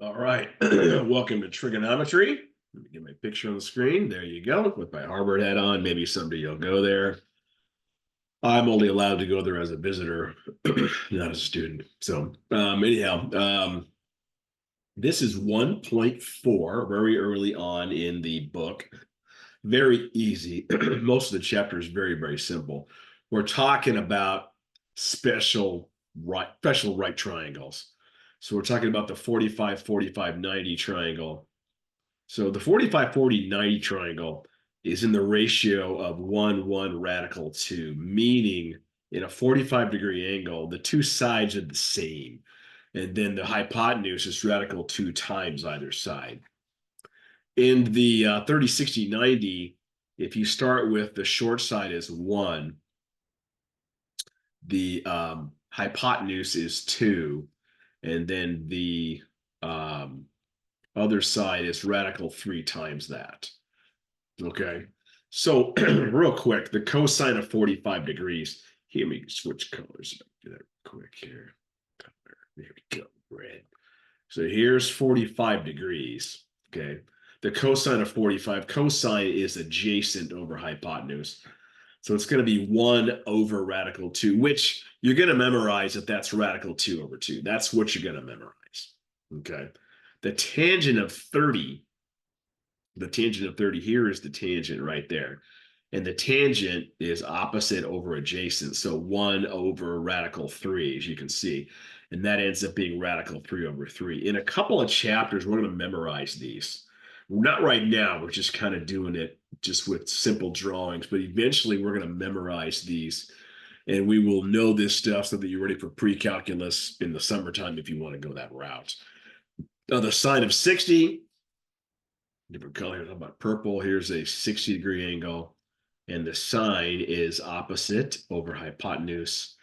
All right. Welcome to Trigonometry. Let me get my picture on the screen. There you go. With my Harvard hat on. Maybe someday you'll go there. I'm only allowed to go there as a visitor, not as a student. So, anyhow, this is 1.4, very early on in the book. Very easy. Most of the chapter is very, very simple. We're talking about special right triangles. So we're talking about the 45, 45, 90 triangle. So the 45, 40, 90 triangle is in the ratio of 1, 1 radical 2, meaning in a 45-degree angle, the two sides are the same. And then the hypotenuse is radical 2 times either side. In the 30, 60, 90, if you start with the short side as 1, the hypotenuse is 2, and then the other side is radical 3 times that. Okay. So real quick, the cosine of 45 degrees. Here, let me switch colors. Do that quick here. There we go. Red. So here's 45 degrees. Okay. The cosine of 45, cosine is adjacent over hypotenuse. So it's going to be 1 over radical 2, which you're going to memorize that that's radical 2 over 2. That's what you're going to memorize. Okay. The tangent of 30, the tangent of 30 here is the tangent right there. And the tangent is opposite over adjacent. So 1 over radical 3, as you can see. And that ends up being radical 3 over 3. In a couple of chapters, we're going to memorize these. Not right now. We're just kind of doing it just with simple drawings. But eventually, we're going to memorize these. And we will know this stuff so that you're ready for pre-calculus in the summertime if you want to go that route. Now, the sine of 60, different color. How about purple? Here's a 60-degree angle. And the sine is opposite over hypotenuse.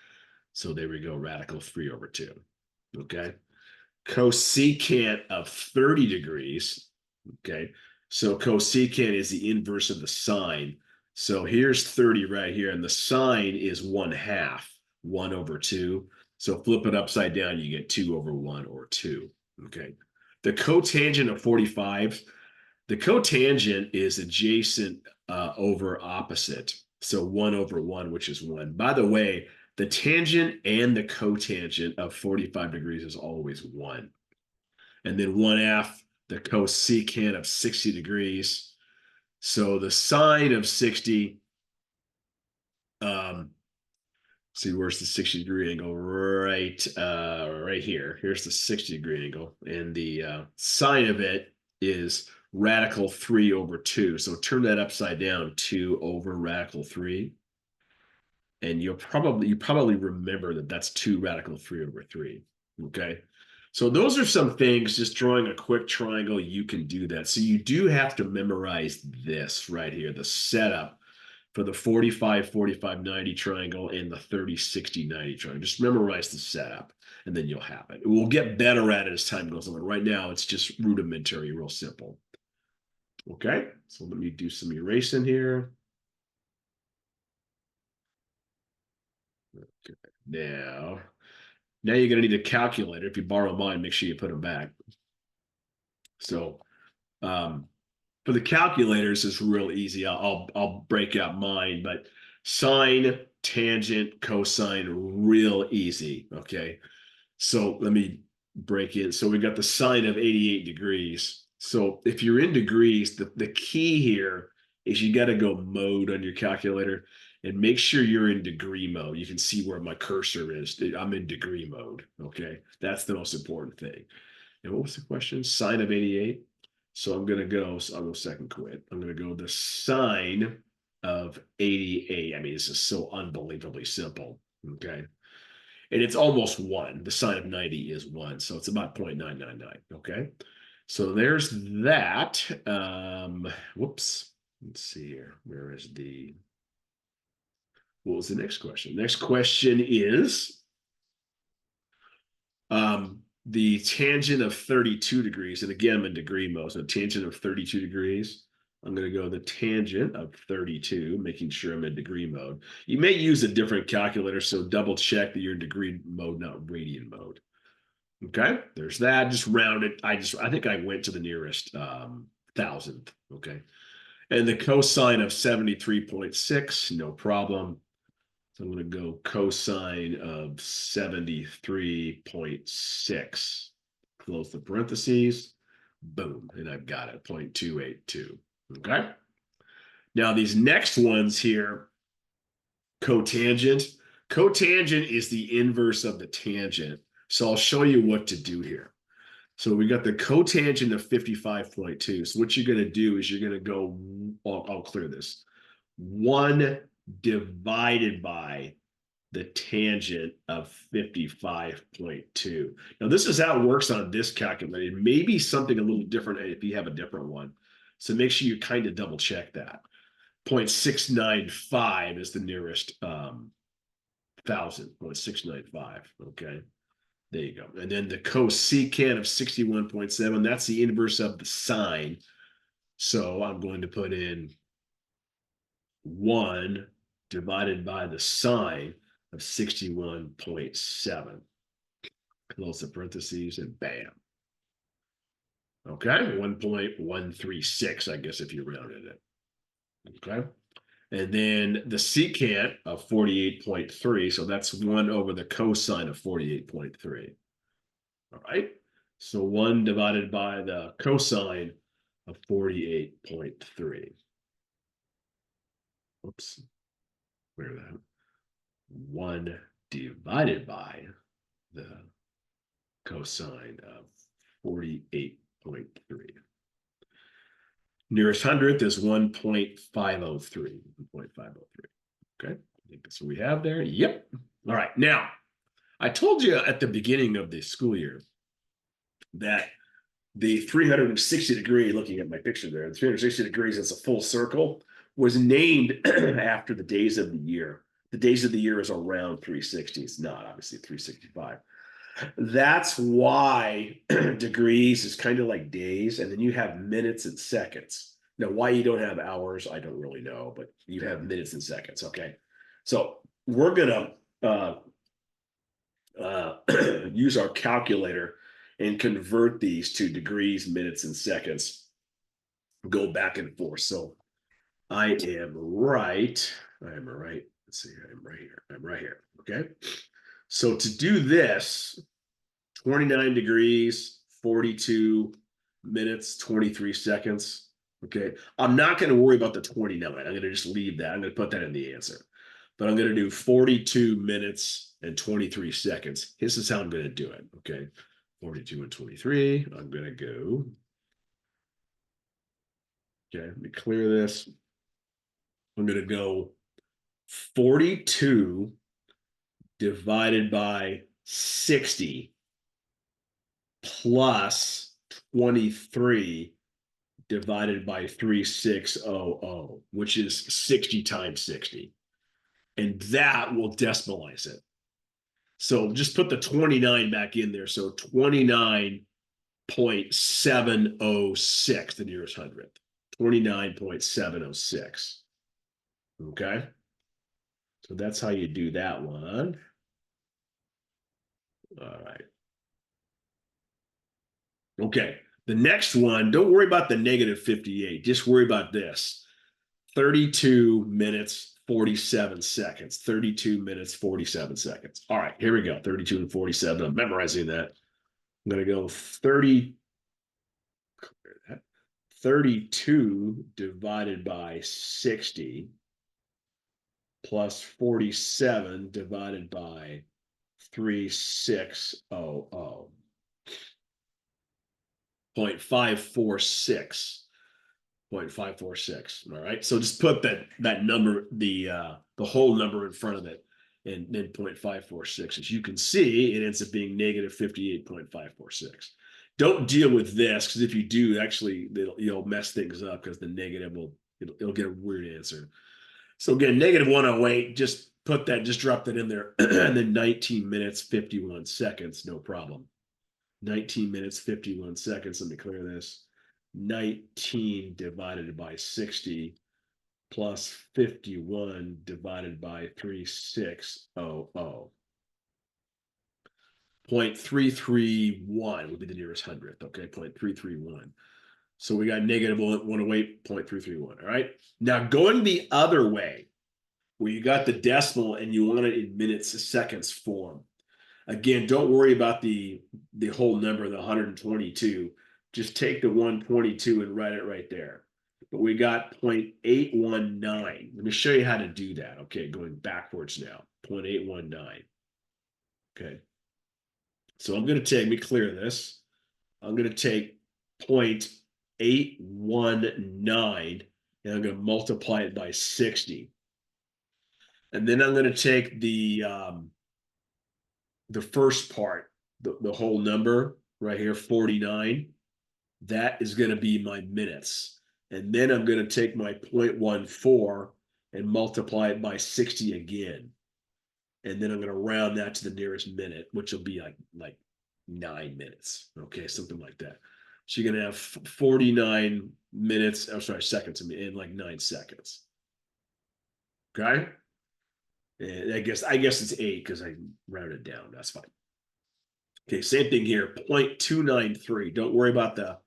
So there we go, radical 3 over 2. Okay. Cosecant of 30 degrees. Okay. So cosecant is the inverse of the sine. So here's 30 right here, and the sine is 1/2, 1 over 2. So flip it upside down, you get 2 over 1 or 2. Okay. The cotangent of 45, the cotangent is adjacent over opposite. So 1 over 1, which is 1. By the way, the tangent and the cotangent of 45 degrees is always 1. And then 1/2, the cosecant of 60 degrees. So the sine of 60, see, where's the 60-degree angle? Right here. Here's the 60-degree angle. And the sine of it is radical 3 over 2. So turn that upside down, 2 over radical 3. And you probably remember that that's 2 radical 3 over 3. Okay. So those are some things, just drawing a quick triangle, you can do that. So you do have to memorize this right here, the setup for the 45, 45, 90 triangle and the 30, 60, 90 triangle. Just memorize the setup and then you'll have it. It will get better at it as time goes on. Right now, it's just rudimentary, real simple. Okay, so let me do some erasing here. Okay. Now you're going to need a calculator. If you borrow mine, make sure you put them back. So for the calculators, it's real easy. I'll break out mine, but sine, tangent, cosine, real easy. Okay. So let me break it. So we got the sine of 88 degrees. So if you're in degrees, the key here is you got to go mode on your calculator and make sure you're in degree mode. You can see where my cursor is. I'm in degree mode. Okay. That's the most important thing. And what was the question? Sine of 88. So I'm going to go, so I'll go second quit. I'm going to go the sine of 88. I mean, this is so unbelievably simple. Okay. And it's almost 1. The sine of 90 is 1. So it's about 0.999. Okay. So there's that. Whoops. Let's see here. Where is what was the next question? Next question is the tangent of 32 degrees. And again, I'm in degree mode. So tangent of 32 degrees. I'm going to go the tangent of 32, making sure I'm in degree mode. You may use a different calculator, so double check that you're in degree mode, not radian mode. Okay, there's that. Just round it. I think I went to the nearest thousandth. Okay. And the cosine of 73.6, no problem. So I'm going to go cosine of 73.6. Close the parentheses. Boom. And I've got it, 0.282. Okay. Now these next ones here, cotangent. Cotangent is the inverse of the tangent. So I'll show you what to do here. So we got the cotangent of 55.2. So what you're going to do is you're going to go, I'll clear this. 1 divided by the tangent of 55.2. Now, this is how it works on this calculator. It may be something a little different if you have a different one. So make sure you kind of double check that. 0.695 is the nearest thousand, 0.695. Okay. There you go. And then the cosecant of 61.7, that's the inverse of the sine. So I'm going to put in 1 divided by the sine of 61.7. Close the parentheses and bam. Okay, 1.136, I guess, if you rounded it. Okay. And then the secant of 48.3. So that's 1 over the cosine of 48.3. All right. So 1 divided by the cosine of 48.3. Oops. Clear that. 1 divided by the cosine of 48.3. Nearest hundredth is 1.503. 1.503. Okay. I think that's what we have there. Yep. All right. Now, I told you at the beginning of the school year that the 360 degree, looking at my picture there, the 360 degrees as a full circle was named after the days of the year. The days of the year is around 360. It's not obviously 365. That's why degrees is kind of like days, and then you have minutes and seconds. Now, why you don't have hours, I don't really know, but you have minutes and seconds. Okay. So we're going to use our calculator and convert these to degrees, minutes, and seconds. Go back and forth. So I am right. Let's see. I'm right here. I'm right here. Okay. So to do this, 29 degrees, 42 minutes, 23 seconds. Okay. I'm not going to worry about the 29. I'm going to just leave that. I'm going to put that in the answer. But I'm going to do 42 minutes and 23 seconds. This is how I'm going to do it. Okay. 42 and 23. I'm going to go. Okay. Let me clear this. I'm going to go 42 divided by 60 plus 23 divided by 3600, which is 60 times 60. And that will decimalize it. So just put the 29 back in there. So 29.706, the nearest hundredth. 29.706. Okay. So that's how you do that one. All right. Okay. The next one, don't worry about the negative 58. Just worry about this. 32 minutes, 47 seconds. 32 minutes, 47 seconds. All right, here we go. 32 and 47. I'm memorizing that. I'm going to go 32 divided by 60 plus 47 divided by 3600. 0.546. 0.546. All right. So just put that number, the whole number in front of it, and then 0.546. As you can see, it ends up being negative 58.546. Don't deal with this, because if you do, actually, you'll mess things up, because the negative it'll get a weird answer. So again, negative 108, just drop that in there, and then 19 minutes, 51 seconds, no problem. 19 minutes, 51 seconds. Let me clear this. 19 divided by 60 plus 51 divided by 3600. 0.331 would be the nearest hundredth. Okay, 0.331. So we got negative 108, 0.331. All right. Now going the other way, where you got the decimal and you want it in minutes, seconds form. Again, don't worry about the whole number, the 122. Just take the 122 and write it right there. But we got 0.819. Let me show you how to do that. Okay, going backwards now. 0.819. Okay. So I'm going to take, let me clear this. I'm going to take 0.819 and I'm going to multiply it by 60. And then I'm going to take the first part, the whole number right here, 49. That is going to be my minutes. And then I'm going to take my 0.14 and multiply it by 60 again. And then I'm going to round that to the nearest minute, which will be like 9 minutes. Okay, something like that. So you're going to have 49 minutes, oh, sorry, seconds in like 9 seconds. Okay. And I guess it's 8 because I rounded down. That's fine. Okay, same thing here, 0.293. Don't worry about the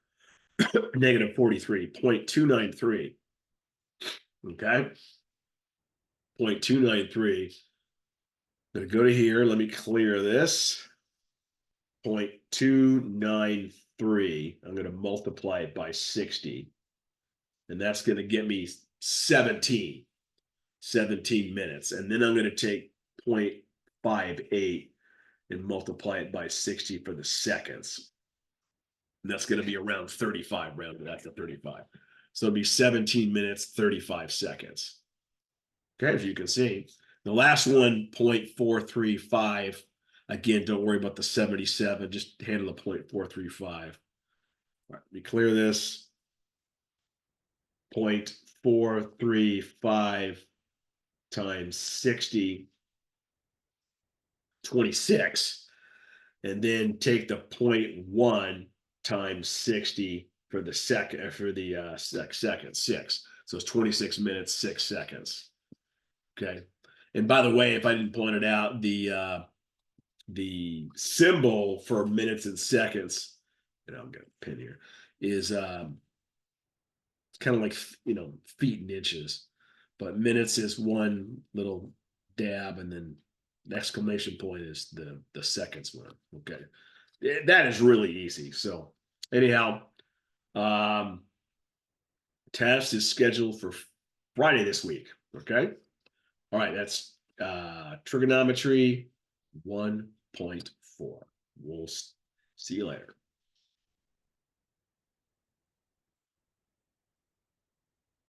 negative 43, 0.293. Okay, 0.293. I'm going to go to here. Let me clear this. 0.293. I'm going to multiply it by 60. And that's going to get me 17 minutes. And then I'm going to take 0.58 and multiply it by 60 for the seconds. And that's going to be around 35, rounded out to 35. So it'll be 17 minutes, 35 seconds. Okay, as you can see. The last one, 0.435. Again, don't worry about the 77. Just handle the 0.435. All right, let me clear this. 0.435 times 60, 26. And then take the 0.1 times 60 for the second, for the second, 6. So it's 26 minutes, 6 seconds. Okay. And by the way, if I didn't point it out, the symbol for minutes and seconds, and I'll get a pin here, is it's kind of like, feet and inches, but minutes is one little dab, and then the exclamation point is the seconds one. Okay. That is really easy. So anyhow, test is scheduled for Friday this week. Okay. All right. That's trigonometry 1.4. We'll see you later.